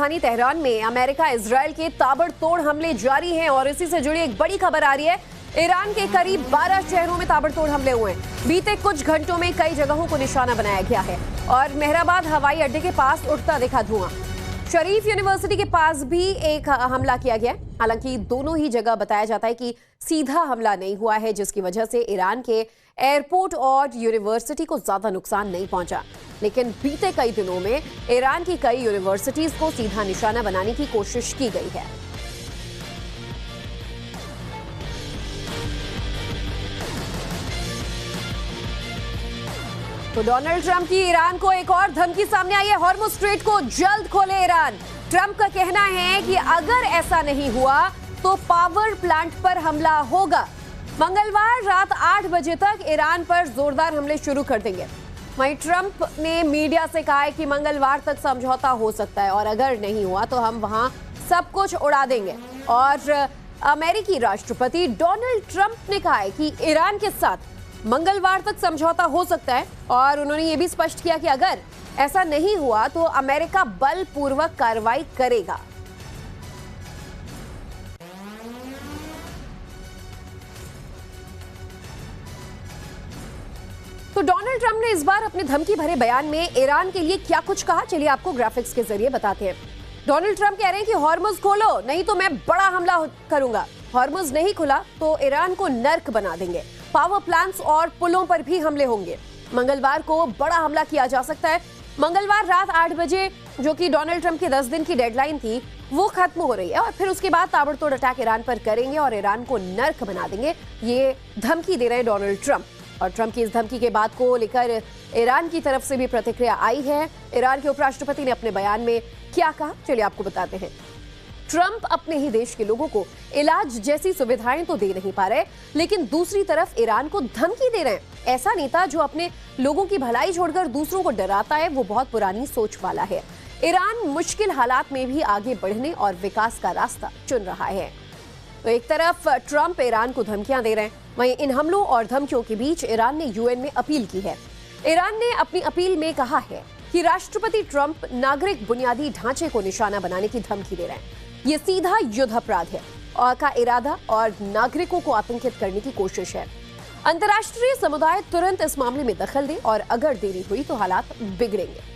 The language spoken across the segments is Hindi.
राजधानी तेहरान में अमेरिका इजरायल के ताबड़तोड़ हमले जारी हैं और इसी से जुड़ी एक बड़ी खबर आ रही है। ईरान के करीब 12 शहरों में ताबड़तोड़ हमले हुए हैं। बीते कुछ घंटों में कई जगहों को निशाना बनाया गया है और मेहराबाद हवाई अड्डे के पास उठता दिखा धुआं। शरीफ यूनिवर्सिटी के पास भी एक हमला किया गया। हालांकि दोनों ही जगह बताया जाता है कि सीधा हमला नहीं हुआ है, जिसकी वजह से ईरान के एयरपोर्ट और यूनिवर्सिटी को ज्यादा नुकसान नहीं पहुंचा। लेकिन बीते कई दिनों में ईरान की कई यूनिवर्सिटीज को सीधा निशाना बनाने की कोशिश की गई है। तो डोनाल्ड ट्रंप की ईरान को एक और धमकी सामने आई है। हॉर्मुज़ स्ट्रेट को जल्द खोले ईरान। ट्रंप का कहना है कि अगर ऐसा नहीं हुआ तो पावर प्लांट पर हमला होगा। मंगलवार रात 8 बजे तक ईरान पर जोरदार हमले शुरू कर देंगे। वहीं ट्रंप ने मीडिया से कहा है कि मंगलवार तक समझौता हो सकता है और अगर नहीं हुआ तो हम वहां सब कुछ उड़ा देंगे। और अमेरिकी राष्ट्रपति डोनाल्ड ट्रंप ने कहा है कि ईरान के साथ मंगलवार तक समझौता हो सकता है और उन्होंने ये भी स्पष्ट किया कि अगर ऐसा नहीं हुआ तो अमेरिका बलपूर्वक कार्रवाई करेगा। तो डोनाल्ड ट्रंप ने इस बार अपने धमकी भरे बयान में ईरान के लिए क्या कुछ कहा, चलिए आपको ग्राफिक्स के जरिए बताते हैं। डोनाल्ड ट्रंप कह रहे हैं कि हॉर्मुज़ खोलो नहीं तो मैं बड़ा हमला करूंगा। हॉर्मुज़ नहीं खुला तो ईरान को नर्क बना देंगे। पावर प्लांट्स और पुलों पर भी हमले होंगे। मंगलवार को बड़ा हमला किया जा सकता है। मंगलवार रात 8 बजे, जो कि डोनाल्ड ट्रंप की 10 दिन की डेडलाइन थी, वो खत्म हो रही है और फिर उसके बाद ताबड़तोड़ अटैक ईरान पर करेंगे और ईरान को नर्क बना देंगे। ये धमकी दे रहे हैं डोनाल्ड ट्रंप। और ट्रंप की इस धमकी के बाद को लेकर ईरान की तरफ से भी प्रतिक्रिया आई है। ईरान के उपराष्ट्रपति ने अपने बयान में क्या कहा, चलिए आपको बताते हैं। ट्रंप अपने ही देश के लोगों को इलाज जैसी सुविधाएं तो दे नहीं पा रहे, लेकिन दूसरी तरफ ईरान को धमकी दे रहे हैं। ऐसा नेता जो अपने लोगों की भलाई छोड़कर दूसरों को डराता है, वो बहुत पुरानी सोच वाला है। ईरान मुश्किल हालात में भी आगे बढ़ने और विकास का रास्ता चुन रहा है। तो एक तरफ ट्रंप ईरान को धमकियां दे रहे हैं, वहीं इन हमलों और धमकियों के बीच ईरान ने यूएन में अपील की है। ईरान ने अपनी अपील में कहा है कि राष्ट्रपति ट्रंप नागरिक बुनियादी ढांचे को निशाना बनाने की धमकी दे रहे हैं। ये सीधा युद्ध अपराध है और का इरादा और नागरिकों को आतंकित करने की कोशिश है। अंतर्राष्ट्रीय समुदाय तुरंत इस मामले में दखल दे और अगर देरी हुई तो हालात बिगड़ेंगे।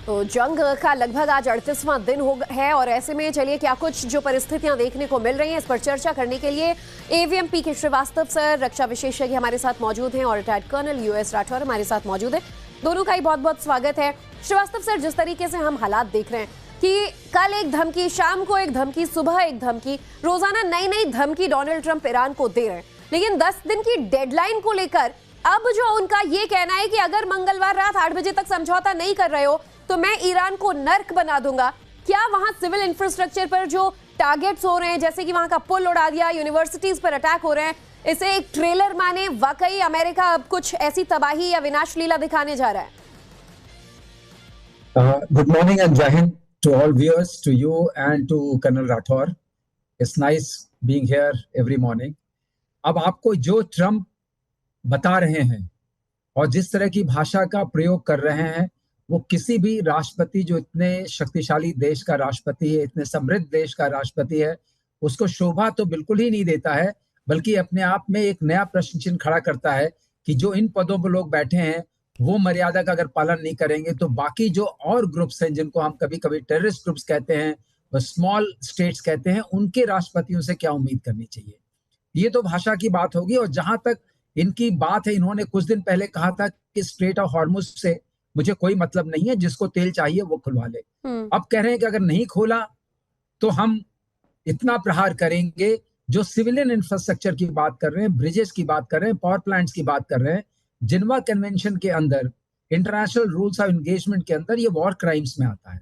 तो जंग का लगभग आज 38वां दिन है और ऐसे में चलिए क्या कुछ जो परिस्थितियां देखने को मिल रही हैं, इस पर चर्चा करने के लिए एवीएम के श्रीवास्तव सर, रक्षा विशेषज्ञ हमारे साथ मौजूद हैं और रिटायर्ड कर्नल यूएस राठौर हमारे साथ मौजूद है। दोनों का ही बहुत बहुत स्वागत है। श्रीवास्तव सर, जिस तरीके से हम हालात देख रहे हैं कि कल एक धमकी, शाम को एक धमकी, सुबह एक धमकी, रोजाना नई नई धमकी डोनाल्ड ट्रंप ईरान को दे रहे हैं, लेकिन 10 दिन की डेडलाइन को लेकर अब जो उनका ये कहना है कि अगर मंगलवार रात 8 बजे तक समझौता नहीं कर रहे हो तो मैं ईरान को नर्क बना दूंगा। क्या वहां सिविल इंफ्रास्ट्रक्चर पर जो टारगेट्स हो रहे हैं, जैसे कि वहां का पुल उड़ा दिया, यूनिवर्सिटीज पर अटैक हो रहे हैं, इसे एक ट्रेलर माने वाकई अमेरिका अब कुछ ऐसी तबाही या विनाश लीला दिखाने जा रहा है? गुड मॉर्निंग एंड जय Hind to all viewers, to you and to Colonel Rathor. It's nice being here every morning. अब आपको जो ट्रंप बता रहे हैं और जिस तरह की भाषा का प्रयोग कर रहे हैं, वो किसी भी राष्ट्रपति जो इतने शक्तिशाली देश का राष्ट्रपति है, इतने समृद्ध देश का राष्ट्रपति है, उसको शोभा तो बिल्कुल ही नहीं देता है, बल्कि अपने आप में एक नया प्रश्न चिन्ह खड़ा करता है कि जो इन पदों पर लोग बैठे हैं वो मर्यादा का अगर पालन नहीं करेंगे तो बाकी जो और ग्रुप्स हैं, जिनको हम कभी कभी टेररिस्ट ग्रुप्स कहते हैं, स्मॉल स्टेट्स कहते हैं, उनके राष्ट्रपतियों से क्या उम्मीद करनी चाहिए। ये तो भाषा की बात होगी। और जहां तक इनकी बात है, इन्होंने कुछ दिन पहले कहा था कि स्ट्रेट ऑफ हॉर्मुज़ से मुझे कोई मतलब नहीं है, जिसको तेल चाहिए वो खुलवा ले। अब कह रहे हैं कि अगर नहीं खोला तो हम इतना प्रहार करेंगे। जो सिविलियन इंफ्रास्ट्रक्चर की बात कर रहे हैं, ब्रिजेस की बात कर रहे हैं, पावर प्लांट्स की बात कर रहे हैं, जिनेवा कन्वेंशन के अंदर, इंटरनेशनल रूल्स ऑफ एंगेजमेंट के अंदर ये वॉर क्राइम्स में आता है।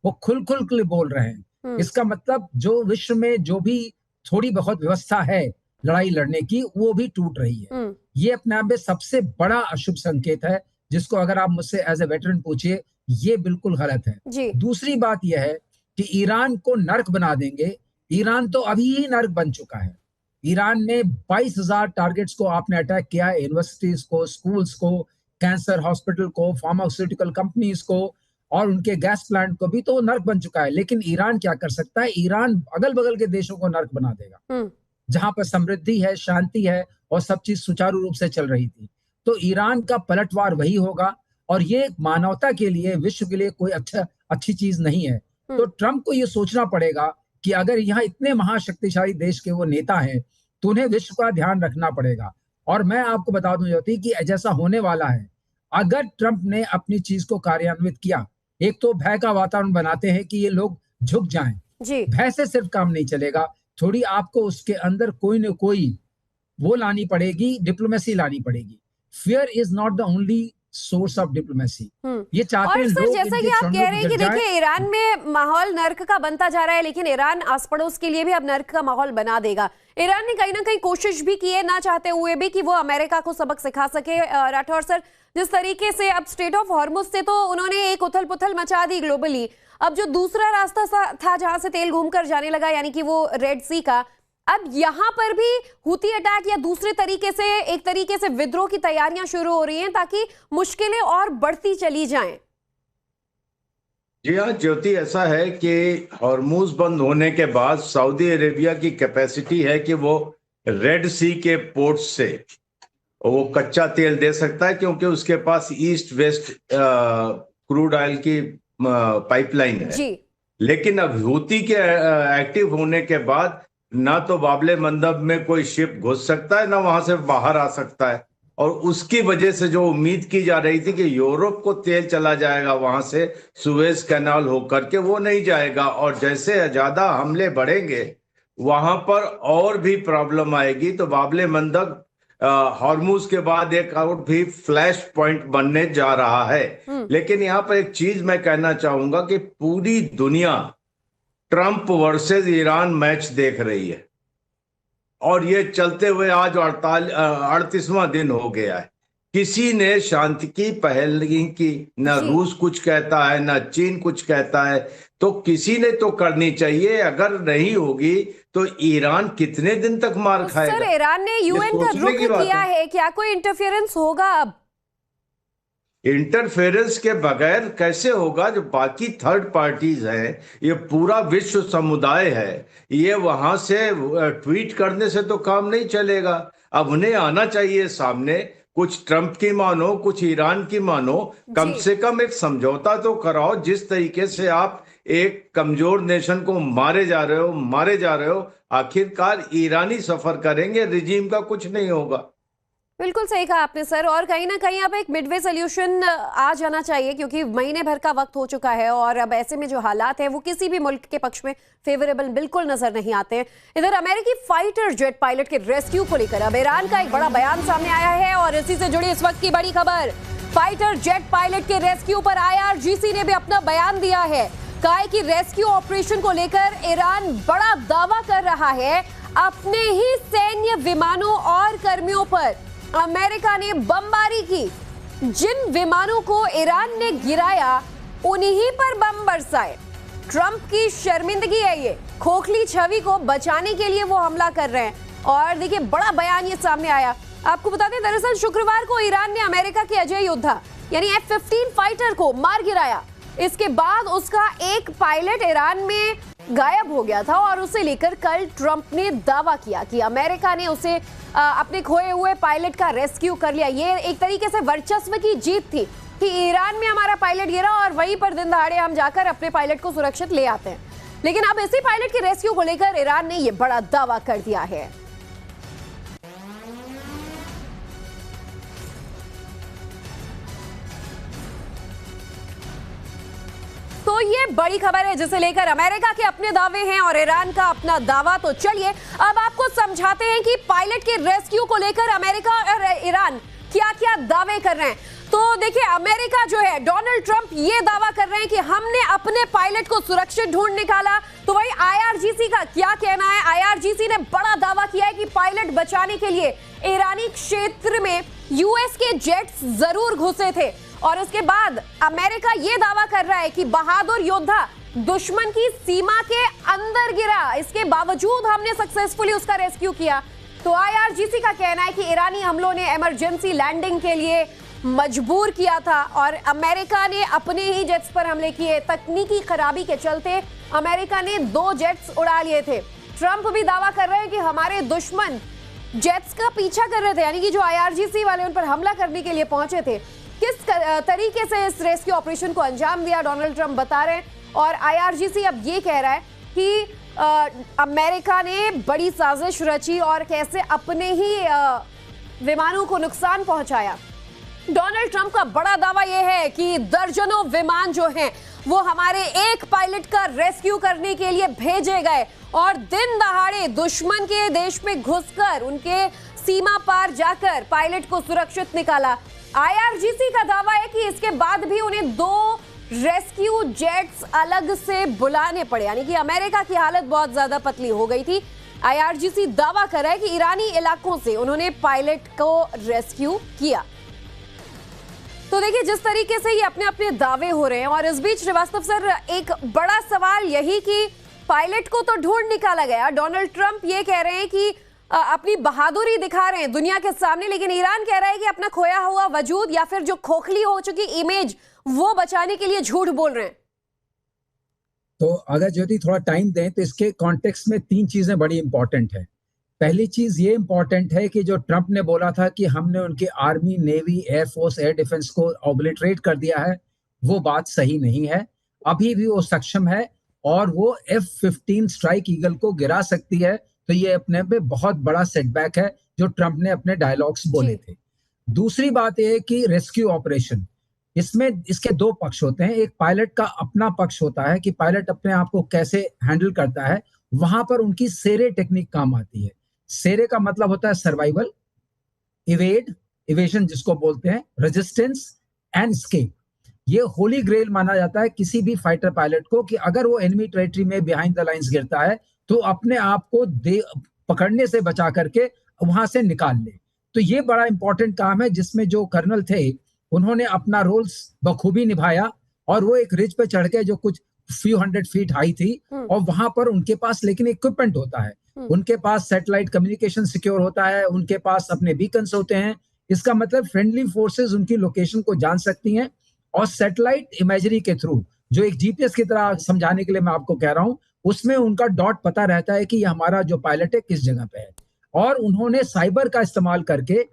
वो खुल के बोल रहे हैं। इसका मतलब जो विश्व में जो भी थोड़ी बहुत व्यवस्था है लड़ाई लड़ने की, वो भी टूट रही है। ये अपने आप में सबसे बड़ा अशुभ संकेत है, जिसको अगर आप मुझसे एज ए वेटरन पूछिए, ये बिल्कुल गलत है। दूसरी बात यह है कि ईरान को नर्क बना देंगे। ईरान तो अभी ही नर्क बन चुका है। ईरान ने 22,000 टारगेट्स को आपने अटैक किया है, यूनिवर्सिटीज को, स्कूल्स को, कैंसर हॉस्पिटल को, फार्मास्यूटिकल कंपनीज को, और उनके गैस प्लांट को भी, तो वो नर्क बन चुका है। लेकिन ईरान क्या कर सकता है? ईरान अगल बगल के देशों को नर्क बना देगा, जहां पर समृद्धि है, शांति है और सब चीज सुचारू रूप से चल रही थी। तो ईरान का पलटवार वही होगा और ये मानवता के लिए, विश्व के लिए कोई अच्छी चीज नहीं है। तो ट्रंप को ये सोचना पड़ेगा कि अगर यहाँ इतने महाशक्तिशाली देश के वो नेता हैं तो उन्हें विश्व का ध्यान रखना पड़ेगा। और मैं आपको बता दूं ज्योति कि जैसा होने वाला है, अगर ट्रंप ने अपनी चीज को कार्यान्वित किया, एक तो भय का वातावरण बनाते हैं कि ये लोग झुक जाएं। भय से सिर्फ काम नहीं चलेगा, थोड़ी आपको उसके अंदर कोई न कोई वो लानी पड़ेगी, डिप्लोमेसी लानी पड़ेगी। Fear is not the only source of diplomacy. ये चाहते हैं लोग, जैसा कि आप कह रहे हैं कि देखिए ईरान में माहौल नर्क का बनता जा रहा है, लेकिन ईरान आस पड़ोस के लिए भी अब नर्क का माहौल बना देगा। ईरान ने कहीं ना कहीं कोशिश भी की है, ना चाहते हुए भी, कि वो अमेरिका को सबक सिखा सके। राठौर सर, जिस तरीके से अब स्ट्रेट ऑफ हॉर्मुज से तो उन्होंने एक उथल पुथल मचा दी ग्लोबली, अब जो दूसरा रास्ता था जहां से तेल घूमकर जाने लगा, यानी कि वो रेड सी का, अब यहां पर भी हुती अटैक या दूसरे तरीके से, एक तरीके से विद्रोह की तैयारियां शुरू हो रही हैं ताकि मुश्किलें और बढ़ती चली जाएं। जी हाँ ज्योति, ऐसा है कि हॉर्मुज बंद होने के बाद सऊदी अरेबिया की कैपेसिटी है कि वो रेड सी के पोर्ट से वो कच्चा तेल दे सकता है, क्योंकि उसके पास ईस्ट वेस्ट क्रूड ऑयल की पाइपलाइन है जी। लेकिन अब हुती के एक्टिव होने के बाद ना तो बाबले मंदब में कोई शिप घुस सकता है, ना वहां से बाहर आ सकता है। और उसकी वजह से जो उम्मीद की जा रही थी कि यूरोप को तेल चला जाएगा वहां से सुएज कैनाल होकर के, वो नहीं जाएगा। और जैसे ज्यादा हमले बढ़ेंगे वहां पर और भी प्रॉब्लम आएगी। तो बाबले मंदब हॉर्मुज के बाद एक और भी फ्लैश पॉइंट बनने जा रहा है। लेकिन यहाँ पर एक चीज मैं कहना चाहूंगा कि पूरी दुनिया ट्रंप वर्सेस ईरान मैच देख रही है और ये चलते हुए आज 38वां दिन हो गया है। किसी ने शांति की पहल नहीं की, न रूस कुछ कहता है, न चीन कुछ कहता है। तो किसी ने तो करनी चाहिए। अगर नहीं होगी तो ईरान कितने दिन तक मार खाएगा? सर, ईरान ने यूएन का रुख किया है, क्या कोई इंटरफेरेंस होगा? अब इंटरफेरेंस के बगैर कैसे होगा? जो बाकी थर्ड पार्टीज हैं, ये पूरा विश्व समुदाय है, ये वहां से ट्वीट करने से तो काम नहीं चलेगा। अब उन्हें आना चाहिए सामने, कुछ ट्रंप की मानो, कुछ ईरान की मानो, कम से कम एक समझौता तो कराओ। जिस तरीके से आप एक कमजोर नेशन को मारे जा रहे हो, आखिरकार ईरानी सफर करेंगे, रिजीम का कुछ नहीं होगा। बिल्कुल सही कहा आपने सर, और कहीं ना कहीं अब एक मिडवे सोल्यूशन आ जाना चाहिए, क्योंकि महीने भर का वक्त हो चुका है और अब ऐसे में जो हालात है वो किसी भी मुल्क के पक्ष में फेवरेबल बिल्कुल नजर नहीं आते हैं। इधर अमेरिकी फाइटर जेट पायलट के रेस्क्यू को लेकर अब ईरान का एक बड़ा बयान सामने आया है और इसी से जुड़ी इस वक्त की बड़ी खबर, फाइटर जेट पायलट के रेस्क्यू पर IRGC ने भी अपना बयान दिया है। कहा है कि रेस्क्यू ऑपरेशन को लेकर ईरान बड़ा दावा कर रहा है। अपने ही सैन्य विमानों और कर्मियों पर अमेरिका ने बमबारी की। जिन विमानों को ईरान ने गिराया उन्हीं पर बम बरसाए। ट्रंप की शर्मिंदगी है ये, खोखली छवि को बचाने के लिए वो हमला कर रहे हैं। और देखिए बड़ा बयान ये सामने आया। आपको बता दें, दरअसल शुक्रवार को ईरान ने अमेरिका के अजय योद्धा यानी F-15 फाइटर को मार गिराया। इसके बाद उसका एक पायलट ईरान में गायब हो गया था और उसे लेकर कल ट्रंप ने दावा किया कि अमेरिका ने उसे अपने खोए हुए पायलट का रेस्क्यू कर लिया। ये एक तरीके से वर्चस्व की जीत थी कि ईरान में हमारा पायलट गिरा और वहीं पर दिन दहाड़े हम जाकर अपने पायलट को सुरक्षित ले आते हैं। लेकिन अब इसी पायलट के रेस्क्यू को लेकर ईरान ने यह बड़ा दावा कर दिया है। तो ये बड़ी खबर है जिसे लेकर अमेरिका के अपने दावे हैं और ईरान का अपना दावा। तो चलिए अब आपको समझाते हैं कि पायलट के रेस्क्यू को लेकर अमेरिका और ईरान क्या-क्या दावे कर रहे हैं। तो देखिए, अमेरिका जो है, डोनाल्ड ट्रंप ये दावा कर रहे हैं कि हमने अपने पायलट को सुरक्षित ढूंढ निकाला। तो वही IRGC का क्या कहना है? IRGC ने बड़ा दावा किया है कि पायलट बचाने के लिए ईरानी क्षेत्र में US के जेट्स जरूर घुसे थे। और उसके बाद अमेरिका ये दावा कर रहा है कि बहादुर योद्धा दुश्मन की सीमा के अंदर गिरा, इसके बावजूद हमने सक्सेसफुली उसका रेस्क्यू किया। तो IRGC का कहना है कि ईरानी हमलों ने इमरजेंसी लैंडिंग के लिए मजबूर किया था और अमेरिका ने अपने ही जेट्स पर हमले किए। तकनीकी खराबी के चलते अमेरिका ने 2 जेट्स उड़ा लिए थे। ट्रंप भी दावा कर रहे हैं कि हमारे दुश्मन जेट्स का पीछा कर रहे थे, यानी कि जो IRGC वाले उन पर हमला करने के लिए पहुंचे थे। किस तरीके से इस रेस्क्यू ऑपरेशन को अंजाम दिया डोनाल्ड ट्रंप बता रहे हैं, और IRGC अब ये कह रहा है कि अमेरिका ने बड़ी साजिश रची और कैसे अपने ही विमानों को नुकसान पहुंचाया। डोनाल्ड ट्रंप का बड़ा दावा यह है कि दर्जनों विमान जो हैं वो हमारे एक पायलट का रेस्क्यू करने के लिए भेजे गए और दिन दहाड़े दुश्मन के देश में घुसकर उनके सीमा पार जाकर पायलट को सुरक्षित निकाला। IRGC का दावा है कि इसके बाद भी उन्हें 2 रेस्क्यू जेट्स अलग से बुलाने पड़े, यानी कि अमेरिका की हालत बहुत ज्यादा पतली हो गई थी। IRGC दावा कर रहा है कि ईरानी इलाकों से उन्होंने पायलट को रेस्क्यू किया। तो देखिए जिस तरीके से ये अपने अपने दावे हो रहे हैं, और इस बीच श्रीवास्तव सर एक बड़ा सवाल यही कि पायलट को तो ढूंढ निकाला गया, डोनाल्ड ट्रंप ये कह रहे हैं कि अपनी बहादुरी दिखा रहे हैं दुनिया के सामने, लेकिन ईरान कह रहा है कि अपना खोया हुआ वजूद या फिर जो खोखली हो चुकी इमेज वो बचाने के लिए झूठ बोल रहे हैं। तो अगर ज्योति थोड़ा टाइम दें तो इसके कॉन्टेक्स्ट में 3 चीजें बड़ी इंपॉर्टेंट है। पहली चीज ये इंपॉर्टेंट है कि जो ट्रंप ने बोला था कि हमने उनके army, navy, air force, air defence को ऑब्लिटरेट कर दिया है, वो बात सही नहीं है। अभी भी वो सक्षम है और वो F-15 स्ट्राइक ईगल को गिरा सकती है। तो ये अपने पे बहुत बड़ा सेटबैक है जो ट्रंप ने अपने डायलॉग्स बोले थे। दूसरी बात यह है कि रेस्क्यू ऑपरेशन, इसमें इसके 2 पक्ष होते हैं। एक पायलट का अपना पक्ष होता है कि पायलट अपने आप को कैसे हैंडल करता है, वहां पर उनकी सेरे टेक्निक काम आती है। सेरे का मतलब होता है सर्वाइवल, इवेशन जिसको बोलते हैं, रेजिस्टेंस एंड एस्केप। ये होली ग्रेल माना जाता है किसी भी फाइटर पायलट को कि अगर वो एनिमी टेरिटरी में बिहाइंड द लाइंस गिरता है तो अपने आप को पकड़ने से बचा करके वहां से निकाल ले। तो ये बड़ा इंपॉर्टेंट काम है जिसमें जो कर्नल थे उन्होंने अपना रोल्स बखूबी निभाया, और वो एक रिज पे चढ़ के जो कुछ फ्यू 100 फीट हाई थी, और वहां पर उनके पास लेकिन इक्विपमेंट होता है, उनके पास सैटेलाइट कम्युनिकेशन सिक्योर होता है, उनके पास अपने बीकन्स होते हैं। इसका मतलब फ्रेंडली फोर्सेस उनकी लोकेशन को जान सकती हैं, और सैटेलाइट इमेजरी के थ्रू, जो एक GPS की तरह समझाने के लिए मैं आपको कह रहा हूं, उसमें उनका डॉट पता रहता है कि ये हमारा जो पायलट है किस जगह पे है। और उन्होंने साइबर का इस्तेमाल करके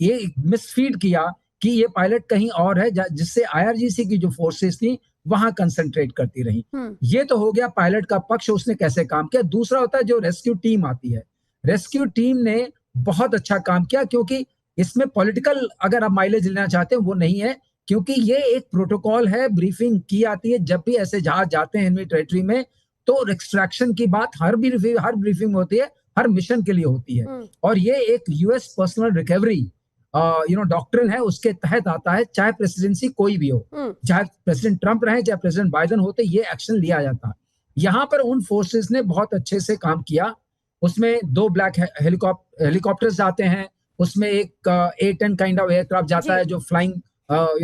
ये मिसफीड किया कि ये पायलट कहीं और है, जिससे IRGC की जो फोर्सेस थी वहां कंसंट्रेट करती रही। ये तो हो गया पायलट का पक्ष, उसने कैसे काम किया। दूसरा होता है जो रेस्क्यू टीम आती है। रेस्क्यू टीम ने बहुत अच्छा काम किया, क्योंकि इसमें पॉलिटिकल अगर आप माइलेज लेना चाहते हैं वो नहीं है, क्योंकि ये एक प्रोटोकॉल है, ब्रीफिंग की आती है जब भी ऐसे जहाज जाते हैं एनिमी टेरिटरी में, तो एक्सट्रैक्शन की बात हर ब्रीफिंग होती है, हर मिशन के लिए होती है। और ये एक US पर्सनल रिकवरी डॉक्ट्रिन है, उसके तहत आता है, चाहे प्रेसिडेंसी कोई भी हो, चाहे प्रेसिडेंट ट्रंप रहे, चाहे प्रेसिडेंट बाइडेन होते, ये एक्शन लिया जाता। यहाँ पर उन फोर्सेस ने बहुत अच्छे से काम किया। उसमें 2 ब्लैक हेलीकॉप्टर्स जाते हैं, उसमें एक A-10 काइंड ऑफ एयरक्राफ्ट जाता है जो फ्लाइंग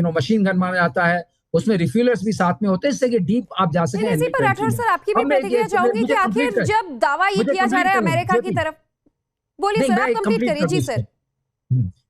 मशीन गन माना जाता है, उसमें रिफ्यूलर्स भी साथ में होते हैं, इससे कि डीप आप जा सकें। इसी पर राठौर सर आपकी भी प्रतिक्रिया चाहूंगी कि आखिर जब दावा ये किया जा रहा है अमेरिका की तरफ, बोलिए सर, आप कंप्लीट करिए। जी सर।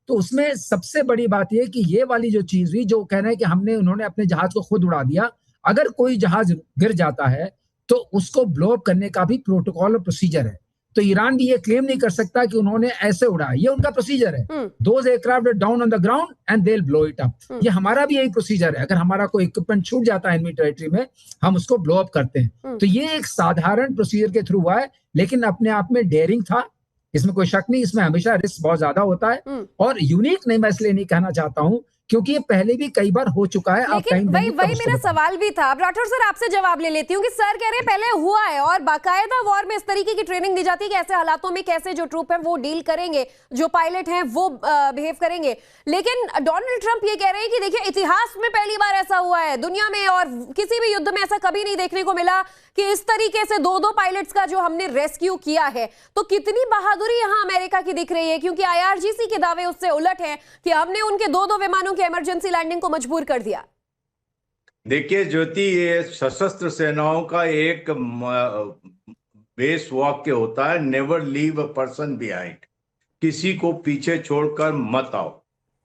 तो उसमें सबसे बड़ी बात यह कि ये वाली जो चीज हुई, जो कह रहे हैं कि उन्होंने अपने जहाज को खुद उड़ा दिया, अगर कोई जहाज गिर जाता है तो उसको ब्लो अप करने का भी प्रोटोकॉल और प्रोसीजर है। तो ईरान भी ये क्लेम नहीं कर सकता कि उन्होंने ऐसे उड़ाया, ये उनका प्रोसीजर है। Those aircraft are down on the ground and they will blow it up. ये हमारा भी यही प्रोसीजर है, अगर हमारा कोई इक्विपमेंट छूट जाता है एनिमी टेरिटरी में, हम उसको ब्लो अप करते हैं। तो ये एक साधारण प्रोसीजर के थ्रू हुआ है, लेकिन अपने आप में डेयरिंग था, इसमें कोई शक नहीं। इसमें हमेशा रिस्क बहुत ज्यादा होता है, और यूनिक नहीं मैं इसलिए नहीं कहना चाहता हूं क्योंकि ये पहले भी कई बार हो चुका है। लेकिन वही मेरा सवाल भी था। अब राठौर सर आपसे जवाब ले लेती हूँ कि सर कह रहे हैं पहले हुआ है, और बाकायदा वॉर में इस तरीके की ट्रेनिंग दी जाती है कि ऐसे हालातों में कैसे जो ट्रूप है वो डील करेंगे, जो पायलट हैं वो बिहेव करेंगे। लेकिन डोनाल्ड ट्रंप ये कह रहे हैं कि देखिए इतिहास में पहली बार ऐसा हुआ है दुनिया में, और किसी भी युद्ध में ऐसा कभी नहीं देखने को मिला कि इस तरीके से 2 पायलट्स का जो हमने रेस्क्यू किया है। तो कितनी बहादुरी यहाँ अमेरिका की दिख रही है, क्योंकि IRGC के दावे उससे उलट है कि हमने उनके 2 विमानों की इमरजेंसी लैंडिंग को मजबूर कर दिया। देखिए ज्योति, ये सशस्त्र सेनाओं का एक बेस वाक्य होता है, never leave a person behind. किसी को पीछे छोड़कर मत आओ।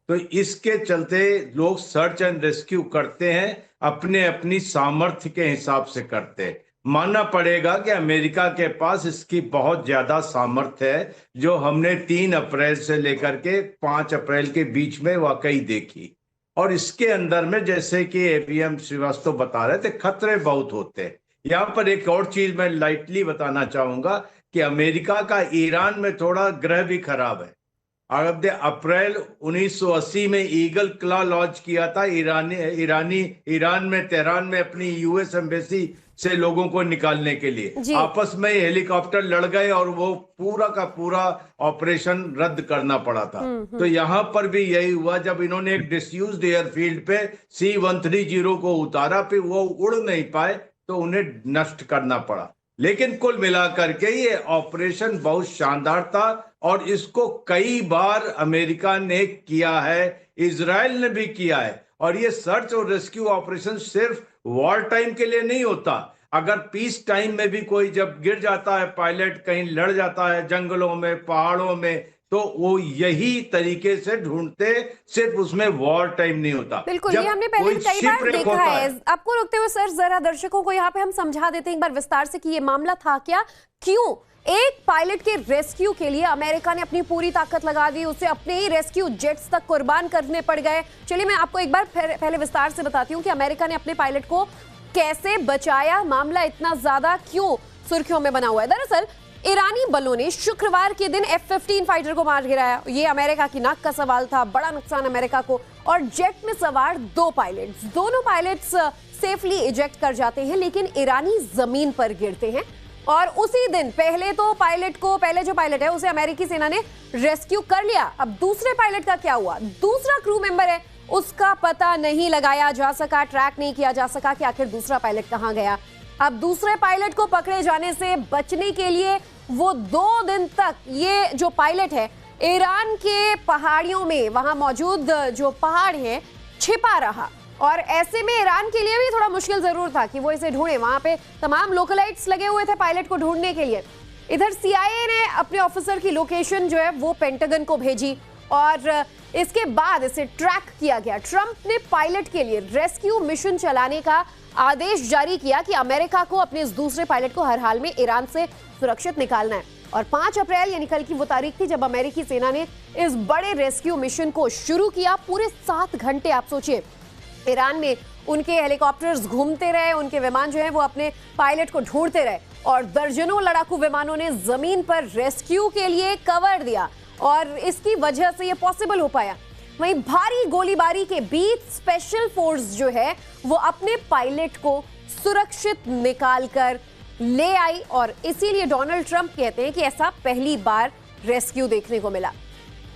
तो इसके चलते लोग सर्च एंड रेस्क्यू करते हैं, अपने अपनी सामर्थ्य के हिसाब से करते हैं। मानना पड़ेगा कि अमेरिका के पास इसकी बहुत ज्यादा सामर्थ्य है, जो हमने 3 अप्रैल से लेकर के 5 अप्रैल के बीच में वाकई देखी। और इसके अंदर में, जैसे कि एवीएम श्रीवास्तव बता रहे थे, खतरे बहुत होते हैं। यहाँ पर एक और चीज मैं लाइटली बताना चाहूंगा कि अमेरिका का ईरान में थोड़ा ग्रह भी खराब है। अब अप्रैल 1980 में ईगल क्लॉ लॉन्च किया था ईरान में, तेहरान में अपनी यूएस एम्बेसी से लोगों को निकालने के लिए। आपस में हेलीकॉप्टर लड़ गए और वो पूरा का पूरा ऑपरेशन रद्द करना पड़ा था। तो यहां पर भी यही हुआ, जब इन्होंने एक डिसयूज्ड एयरफील्ड पे C-130 को उतारा, फिर वो उड़ नहीं पाए तो उन्हें नष्ट करना पड़ा। लेकिन कुल मिलाकर के ये ऑपरेशन बहुत शानदार था और इसको कई बार अमेरिका ने किया है, इजराइल ने भी किया है। और ये सर्च और रेस्क्यू ऑपरेशन सिर्फ वॉर टाइम के लिए नहीं होता। अगर पीस टाइम में भी कोई जब गिर जाता है पायलट, कहीं लड़ जाता है जंगलों में, पहाड़ों में, तो वो यही तरीके से ढूंढते, सिर्फ उसमें वॉर टाइम नहीं होता। बिल्कुल, ये हमने पहले कई बार देखा है। आपको रोकते हुए सर, जरा दर्शकों को यहाँ पे हम समझा देते हैं एक बार विस्तार से कि ये मामला था क्या, क्यों एक पायलट के रेस्क्यू के लिए अमेरिका ने अपनी पूरी ताकत लगा दी, उसे अपने ही रेस्क्यू जेट्स तक कुर्बान करने पड़ गए। चलिए मैं आपको एक बार पहले विस्तार से बताती हूँ कि अमेरिका ने अपने पायलट को कैसे बचाया, मामला इतना ज्यादा क्यों सुर्खियों में बना हुआ है। दरअसल ईरानी बलों ने शुक्रवार के दिन F-15 फाइटर को मार गिराया। ये अमेरिका की नाक का सवाल था, बड़ा नुकसान अमेरिका को। और जेट में सवार 2 पायलट्स, दोनों पायलट्स सेफली इजेक्ट कर जाते हैं, लेकिन ईरानी जमीन पर गिरते हैं। और उसी दिन पहले जो पायलट है उसे अमेरिकी सेना ने रेस्क्यू कर लिया। अब दूसरे पायलट का क्या हुआ? दूसरा क्रू मेंबर है, उसका पता नहीं लगाया जा सका, ट्रैक नहीं किया जा सका कि आखिर दूसरा पायलट कहां गया। अब दूसरे पायलट को पकड़े जाने से बचने के लिए वो 2 दिन तक ये जो पायलट है ईरान के पहाड़ियों में, वहां मौजूद जो पहाड़ हैं, छिपा रहा। और ऐसे में ईरान के लिए भी थोड़ा मुश्किल जरूर था कि वो इसे ढूंढे। वहां पे तमाम लोकलाइट्स लगे हुए थे पायलट को ढूंढने के लिए। इधर CIA ने अपने ऑफिसर की लोकेशन जो है वो पेंटागन को भेजी और इसके बाद इसे ट्रैक किया गया। ट्रंप ने पायलट के लिए रेस्क्यू मिशन चलाने का आदेश जारी किया कि अमेरिका को अपने इस दूसरे पायलट को हर हाल में ईरान से सुरक्षित निकालना है। और 5 अप्रैल यानी कल की वो तारीख थी जब अमेरिकी सेना ने इस बड़े रेस्क्यू मिशन को शुरू किया। पूरे 7 घंटे आप सोचिए, ईरान में उनके हेलीकॉप्टर्स घूमते रहे, उनके विमान जो है वो अपने पायलट को ढूंढते रहे और दर्जनों लड़ाकू विमानों ने जमीन पर रेस्क्यू के लिए कवर दिया और इसकी वजह से ये पॉसिबल हो पाया। वहीं भारी गोलीबारी के बीच स्पेशल फोर्स जो है वो अपने पायलट को सुरक्षित निकालकर ले आई और इसीलिए डोनाल्ड ट्रंप कहते हैं कि ऐसा पहली बार रेस्क्यू देखने को मिला।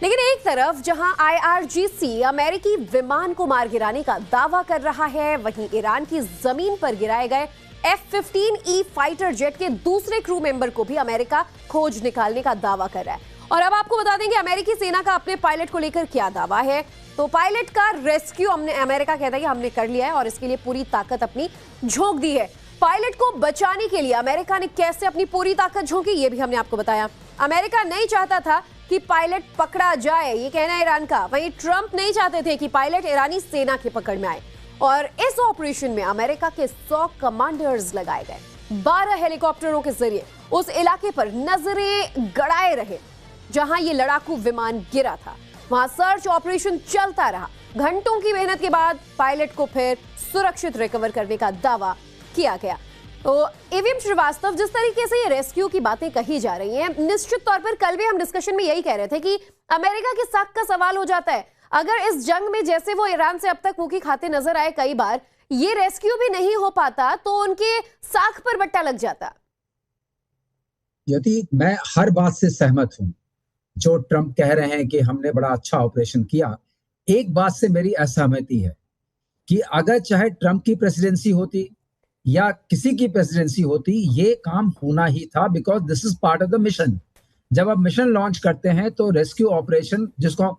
लेकिन एक तरफ जहां IRGC अमेरिकी विमान को मार गिराने का दावा कर रहा है, वहीं ईरान की जमीन पर गिराए गए F-15E फाइटर जेट के दूसरे क्रू मेंबर को भी अमेरिका खोज निकालने का दावा कर रहा है। और अब आपको बता दें कि अमेरिकी सेना का अपने पायलट को लेकर क्या दावा है। तो पायलट का रेस्क्यू अमेरिका कहता है कि हमने कर लिया है और इसके लिए पूरी ताकत अपनी झोंक दी है। पायलट को बचाने के लिए अमेरिका ने कैसे अपनी पूरी ताकत झोंकी, ये भी हमने आपको बताया। अमेरिका नहीं चाहता था कि पायलट पकड़ा जाए, ये कहना है ईरान का। वहीं ट्रंप नहीं चाहते थे कि पायलट ईरानी सेना की पकड़ में आए और इस ऑपरेशन में अमेरिका के 100 कमांडर्स लगाए गए। 12 हेलीकॉप्टरों के जरिए उस इलाके पर नजरें गड़ाए रहे जहां ये लड़ाकू विमान गिरा था। वहां सर्च ऑपरेशन चलता रहा। घंटों की मेहनत के बाद पायलट को फिर सुरक्षित रिकवर करने का दावा किया गया। तो एवीएम श्रीवास्तव, जिस तरीके से ये रेस्क्यू की बातें कही जा रही हैं, निश्चित तौर पर कल भी हम डिस्कशन में यही कह रहे थे कि अमेरिका की साख का सवाल हो जाता है। अगर इस जंग में जैसे वो ईरान से अब तक मुंह की खाते नजर आए कई बार, ये रेस्क्यू भी नहीं हो पाता तो उनके साख पर बट्टा लग जाता। यदि मैं हर बात से सहमत हूं जो ट्रंप कह रहे हैं कि हमने बड़ा अच्छा ऑपरेशन किया, एक बात से मेरी असहमति है कि अगर चाहे ट्रंप की प्रेसिडेंसी होती या किसी की प्रेसिडेंसी होती, ये काम होना ही था, because this is part of the mission. जब आप मिशन लॉन्च करते हैं तो रेस्क्यू ऑपरेशन, जिसको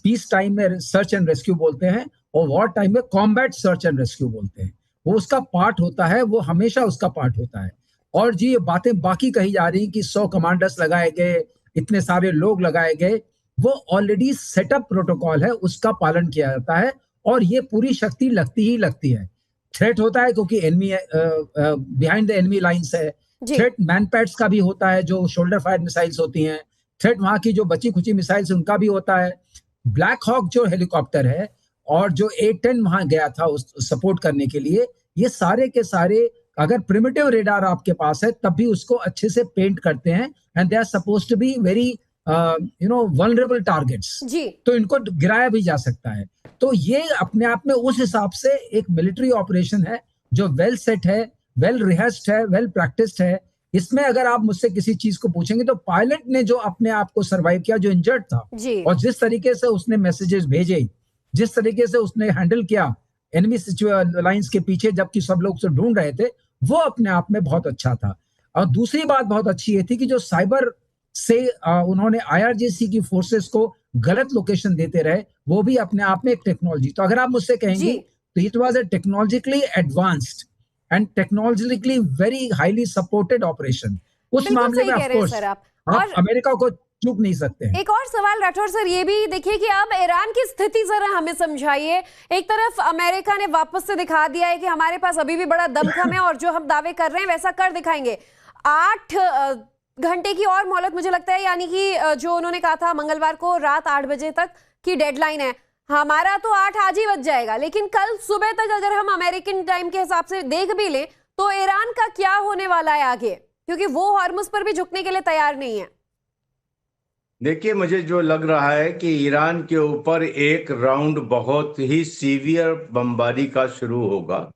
पीस टाइम में सर्च एंड रेस्क्यू बोलते हैं और वॉर टाइम में कॉम्बैट सर्च एंड रेस्क्यू बोलते हैं, वो उसका पार्ट होता है, वो हमेशा उसका पार्ट होता है। और जी ये बातें बाकी कही जा रही कि 100 कमांडर्स लगाए गए, इतने सारे लोग लगाए गए, वो ऑलरेडी सेटअप प्रोटोकॉल है, उसका पालन किया जाता है और ये पूरी शक्ति लगती ही लगती है। थ्रेट होता है क्योंकि enemy behind the enemy lines है। थ्रेट मैनपैड्स का भी होता है, जो शोल्डर फायर मिसाइल्स होती हैं। थ्रेट वहां की जो बची खुची मिसाइल्स उनका भी होता है। ब्लैक हॉक जो हेलीकॉप्टर है और जो A-10 वहां गया था उस सपोर्ट करने के लिए, ये सारे के सारे अगर प्रिमिटिव रेडार आपके पास है तब भी उसको अच्छे से पेंट करते हैं and they are supposed to be very vulnerable targets. तो इनको गिराया भी जा सकता है। तो ये अपने आप में उस हिसाब से एक मिलिट्री ऑपरेशन है जो वेल सेट है, वेल रिहर्स्ड है, वेल प्रैक्टिस्ड है। इसमें अगर आप मुझसे किसी चीज को पूछेंगे तो पायलट ने जो अपने आप को सर्वाइव किया, जो इंजर्ड था, और जिस तरीके से उसने मैसेजेस भेजे, जिस तरीके से उसने हैंडल किया एनिमी लाइंस के पीछे जबकि सब लोग उसे ढूंढ रहे थे, वो अपने आप में बहुत अच्छा था। और दूसरी बात बहुत अच्छी ये थी कि जो साइबर से उन्होंने IRGC की फोर्सेस को गलत लोकेशन देते रहे, वो भी अपने आप में एक टेक्नोलॉजी। तो अगर आप मुझसे कहेंगे तो it was a technologically advanced and technologically very highly supported operation. उस मामले में ऑफ कोर्स आप अमेरिका को चूक नहीं सकते हैं। एक और सवाल राठौर सर, ये भी देखिए कि अब ईरान की स्थिति जरा हमें समझाइए। एक तरफ अमेरिका ने वापस से दिखा दिया है कि हमारे पास अभी भी बड़ा दमखम है और जो हम दावे कर रहे हैं वैसा कर दिखाएंगे। 8 घंटे की और मोहलत मुझे लगता है, यानी कि जो उन्होंने कहा था मंगलवार को रात 8 बजे तक की डेडलाइन है। हमारा तो 8 आज ही बज जाएगा, लेकिन कल सुबह तक अगर हम अमेरिकन टाइम के हिसाब से देख भी लें तो ईरान का क्या होने वाला है आगे, क्योंकि वो हॉर्मुज पर भी झुकने के लिए तैयार नहीं है। देखिए, मुझे जो लग रहा है कि ईरान के ऊपर एक राउंड बहुत ही सीवियर बमबारी का शुरू होगा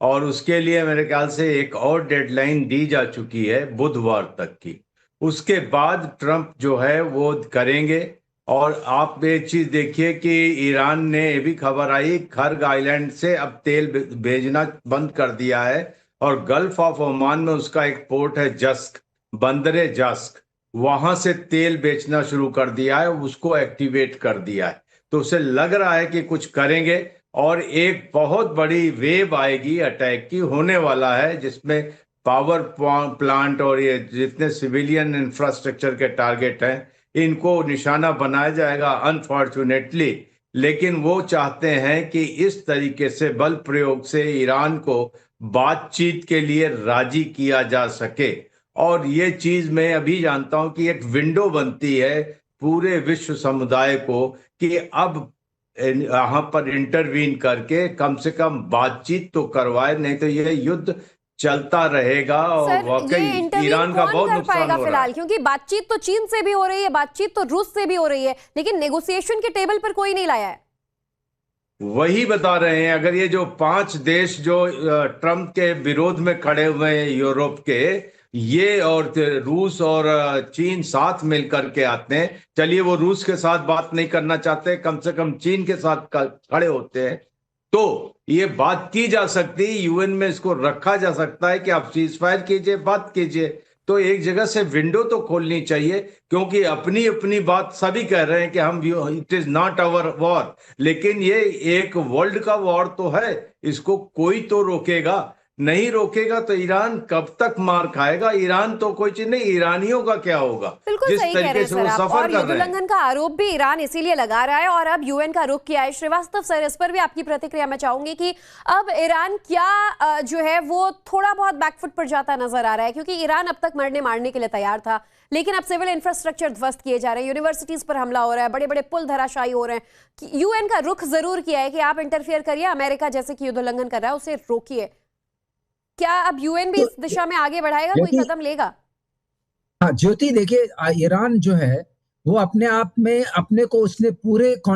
और उसके लिए मेरे ख्याल से एक और डेडलाइन दी जा चुकी है बुधवार तक की। उसके बाद ट्रंप जो है वो करेंगे। और आप एक चीज देखिए कि ईरान ने ये भी खबर आई, खर्ग आइलैंड से अब तेल भेजना बंद कर दिया है और गल्फ ऑफ ओमान में उसका एक पोर्ट है जस्क, बंदरे जस्क, वहां से तेल बेचना शुरू कर दिया है, उसको एक्टिवेट कर दिया है। तो उसे लग रहा है कि कुछ करेंगे और एक बहुत बड़ी वेव आएगी अटैक की, होने वाला है, जिसमें पावर प्लांट और ये जितने सिविलियन इंफ्रास्ट्रक्चर के टारगेट हैं इनको निशाना बनाया जाएगा अनफॉर्चुनेटली। लेकिन वो चाहते हैं कि इस तरीके से बल प्रयोग से ईरान को बातचीत के लिए राजी किया जा सके। और ये चीज मैं अभी जानता हूं कि एक विंडो बनती है पूरे विश्व समुदाय को कि अब यहाँ पर इंटरवीन करके कम से कम बातचीत तो करवाए, नहीं तो ये युद्ध चलता रहेगा और वाकई ईरान का बहुत नुकसान हो रहा है। क्योंकि बातचीत तो चीन से भी हो रही है, बातचीत तो रूस से भी हो रही है, लेकिन नेगोशिएशन के टेबल पर कोई नहीं लाया है। वही बता रहे हैं, अगर ये जो 5 देश जो ट्रंप के विरोध में खड़े हुए हैं यूरोप के, ये और रूस और चीन साथ मिलकर के आते हैं, चलिए वो रूस के साथ बात नहीं करना चाहते, कम से कम चीन के साथ खड़े होते हैं, तो ये बात की जा सकती है, यूएन में इसको रखा जा सकता है कि आप सीज फायर कीजिए, बात कीजिए। तो एक जगह से विंडो तो खोलनी चाहिए, क्योंकि अपनी अपनी बात सभी कह रहे हैं कि हम it is not our war, लेकिन ये एक वर्ल्ड का वॉर तो है, इसको कोई तो रोकेगा। नहीं रोकेगा तो ईरान कब तक मार खाएगा? ईरान तो कोई चीज नहीं, ईरानियों का क्या होगा? बिल्कुल सही कह रहे हैं सर आप। और युद्ध उल्लंघन का आरोप भी ईरान इसीलिए लगा रहा है और अब यूएन का रुख किया है। श्रीवास्तव सर, इस पर भी आपकी प्रतिक्रिया मैं चाहूंगी कि अब ईरान क्या जो है वो थोड़ा बहुत बैकफुट पर जाता नजर आ रहा है, क्योंकि ईरान अब तक मरने मारने के लिए तैयार था, लेकिन अब सिविल इंफ्रास्ट्रक्चर ध्वस्त किए जा रहे हैं, यूनिवर्सिटीज पर हमला हो रहा है, बड़े बड़े पुल धराशायी हो रहे हैं। यूएन का रुख जरूर किया है कि आप इंटरफियर करिए, अमेरिका जैसे कि युद्ध उल्लंघन कर रहा है उसे रोकिए। क्या अब यूएन भी इस दिशा में आगे बढ़ाएगा, कोई कदम लेगा? हाँ ज्योति, देखिए ईरान जो है वो अपने आप में अपने को उसने पूरे